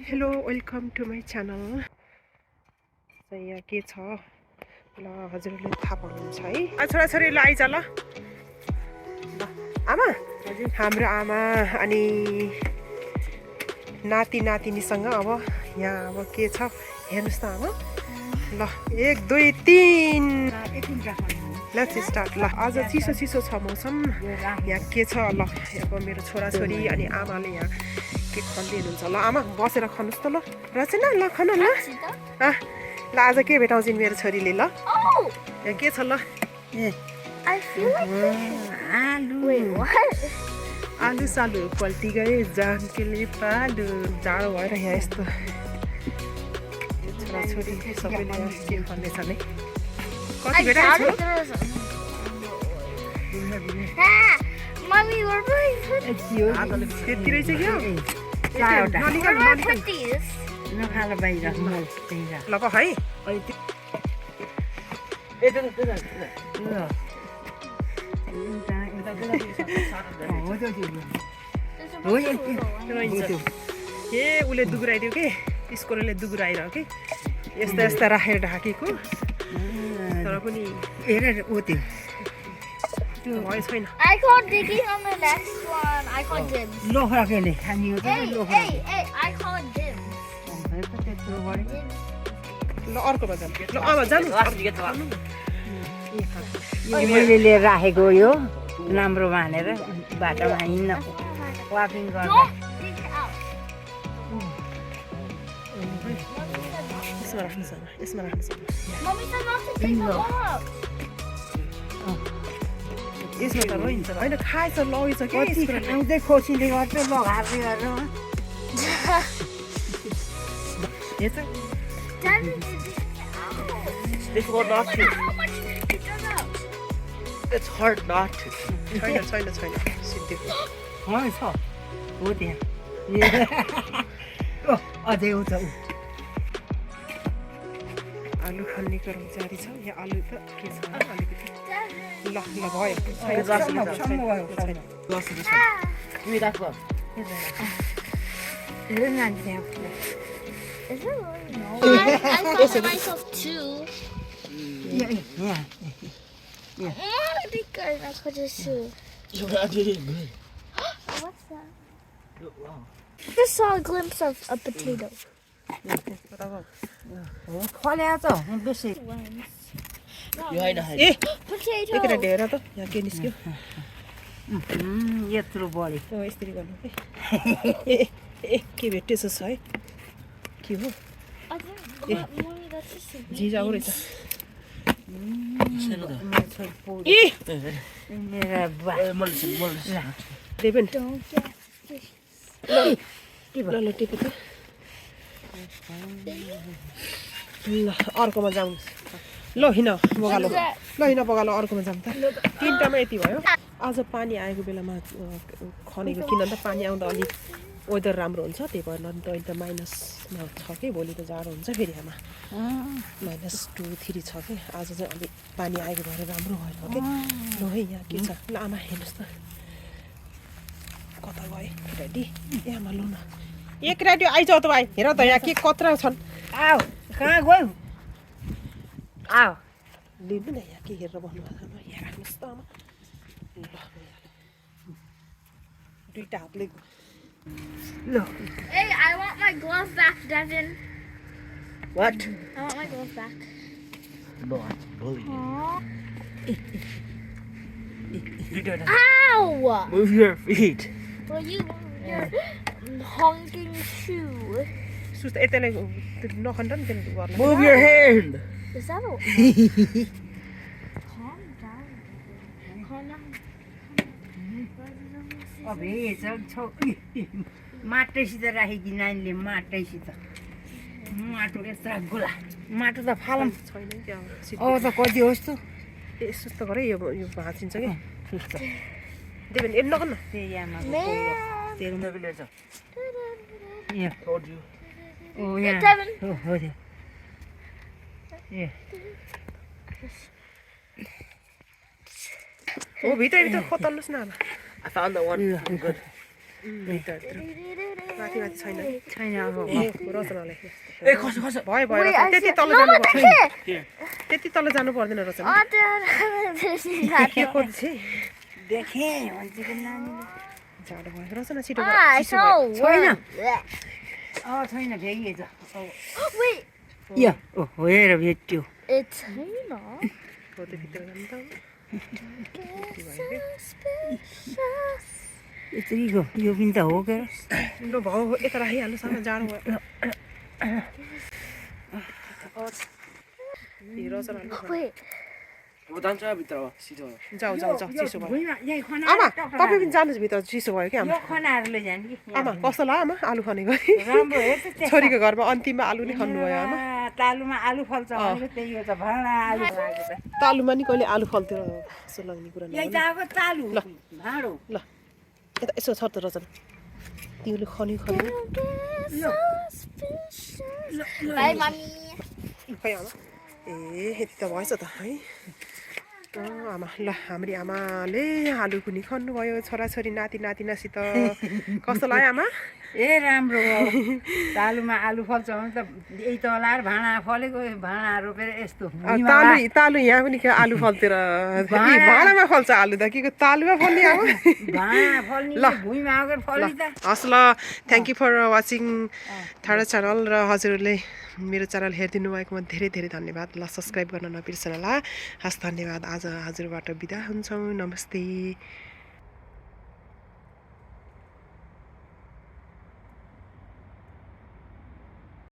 Hello, welcome to my channel. यहाँ के छ ल हजुरले थाहा पाउनुहुन्छ है छोराछोरीले आइज ल आमा हाम्रो आमा अनि नाति नातिनीसँग अब यहाँ अब के छ हेर्नुस् त आमा ल 1 2 3 लेट्स स्टार्ट ल आज चिसो चिसो छ मौसम यहाँ के छ ल अब मेरो छोराछोरी अनि आमाले यहाँ के खन्दै हुनुहुन्छ ल आमा बसेर खानुस् त ल रचना ल खान ल ल आज के भेटाउँछिन् मेरो छोरीले ल यहाँ के छ ल आलु सालु पल्टी गए जानकेले पालु जाडो भएर यहाँ यस्तो छोराछोरी सबैले के भन्दैछन् है कति भेटाएको छ Mommy, we're very good. त्यति रहेछ क्या ल प है ए उसले दुगुराइदियो के स्कोरले दुगुराइरह्यो कि यस्ता यस्ता राखेर ढाकेको तर पनि I caught Diggy on the next one. I caught Dibs. Hey, I caught Dibs. ल अर्कोमा जानु ल अब जानु मैले लिएर राखेको यो राम्रो मानेर बाटोमा हिँड्न वाकिङ गर्न Don't dig out. यसमा राख्नु छ यसमा राख्नु छ Mommy said not to dig them up. यसमा त रहन्छ होइन खाएछ लगिछ कि आउँदै खोसीले गर्दै लगाएर गरेर Dad, you're digging it out. It's hard not to. How much did you dig out? It's hard not to. छैन सिद्धि छ हो त्यहाँ अझै आउँछ आलु खन्ने क्रम जारी छ यहाँ आलु त के छ अलिकति ल भयो Is it really? No. I caught myself too. Yeah. I think I caught this too. You got it good. What's that? Just saw a glimpse of a potato. खल्या त बेसी You hide a A Potato. एकरा ढेर त यहाँ के निस्क्यो यत्रो बढी यसरी गर्नु के ए के भेटेछ है के हो I think, Mommy, that's just a baby. झिझाउ रहेछ ए ए मेरा बा देबन Don't get fishy. ल टिपे त ल अर्कोमा जाउँ ल हिँड बगालो अर्कोमा जाउँ त तिनटामा यति भयो आज पानी आएको बेलामा खनेको किन त पानी आउँदा अलिक वेदर राम्रो हुन्छ त्यही भएर अहिले त माइनसमा छ कि भोलि त जाडो हुन्छ फेरि आमा -2 3 छ कि आज चाहिँ अलिक पानी आएको भएर राम्रो भएर हो कि ल है यहाँ के छ ल आमा हेर्नुहोस् त कता गए रेडी ए आमा लु न एक रेडी आइजाऊ त भाइ हेर त यहाँ के कत्रा छन् आऊ कहाँ गयो आऊ लिनु न यहाँ के हेरेर बस्नु भएको आमा यहाँ राख्नुहोस् त आमा ल दुईटा हातले ल Hey, I want my glove back, Devin. What? I want my glove back. No, I'm bullying. Ow! Move your feet. Well, you move your honking shoe. सुस्त यताले नखण्ड नि त्यसले गर्नु Move your hand. Is that a... Calm down. Calm down. अब माटैसित राखेकी नानीले माटैसित माटो यस्ता गोला माटो त फालम छैन क्या अब त कति होस् त ए सुस्त गरे यो भाँचिन्छ कि देबन ए नगर्न त्यही आमाको Man. तेरो Devil is a- यहाँ Told you. ओ यहाँ Devin. हो त्यो ए ओ भित्र भित्र खोतल्नुस् न आमा I found the one. Yeah. Good. भित्र माथि माथि छैन छैन अब रचनाले ए खस खस भयो भयो Wait, रचना I त्यति said- तल no, जानु that's पर्दैन it. त्यति तल जानु पर्दैन रचना Oh, Dad. के खोज्छे देखेँ भन्छ कि नानीले जाडो भयो रचना छिटो I चिसो भयो saw one. छैन भ्याइएछ Wait, यो हो हेर भेट्यो it's Hina. हो त्यो भित्र जानु त Suspicious. यत्रिको यो पनि त हो के लु भयो यता राखिहाल्नु सानो जाडो भयो ए रचनाले Wait. अब जान्छ भित्र सिधो जाऊ जाऊ जाऊ चिसो भयो भुइँमा यहीँ खना आमा तपाईँ पनि जानुहोस् भित्र चिसो भयो कि आमा यो खनाहरू लैजाने कि आमा कस्तो लाग्यो आमा आलु खनेको राम्रो हेर त त्यहाँ छोरीको घरमा अन्तिममा आलु नै खन्नुभयो आमा तालुमा आलु फल्छ भनेको त्यही हो त भाँडा आलु लागेको त तालुमा नि कहिले आलु फल्थ्यो जस्तो लाग्ने कुरा यही नगर्नु। त अब तालु भाँडो ल यता यसो छ त रचना तिमीले खनी Suspicious. Bye, mommy. खै आमा ए यति त भएछ त है आमा ल हाम्री आमाले आलु पनि खन्नुभयो छोराछोरी नाति नातिनासित कस्तो लाग्यो आमा ए राम्रो हो तालुमा आलु फल्छ भने त यही तलाएर भाँडा फलेको भाँडा रोपेर यस्तो भुइँमा तालु तालु यहाँ पनि के आलु फल्थ्यो र भाँडामा फल्छ आलु त के तालुमा फल्ने अब भाँडा फल्ने ल। भुइँमा आएर फल्ने त हस् ल थ्याङ्क यू फर वाचिङ थाडा च्यानल र हजुरहरूले मेरो च्यानल हेरिदिनु भएकोमा धेरै धेरै धन्यवाद ल सब्सक्राइब गर्न नबिर्सनु होला हस् धन्यवाद आज हजुरबाट बिदा हुन्छौँ नमस्ते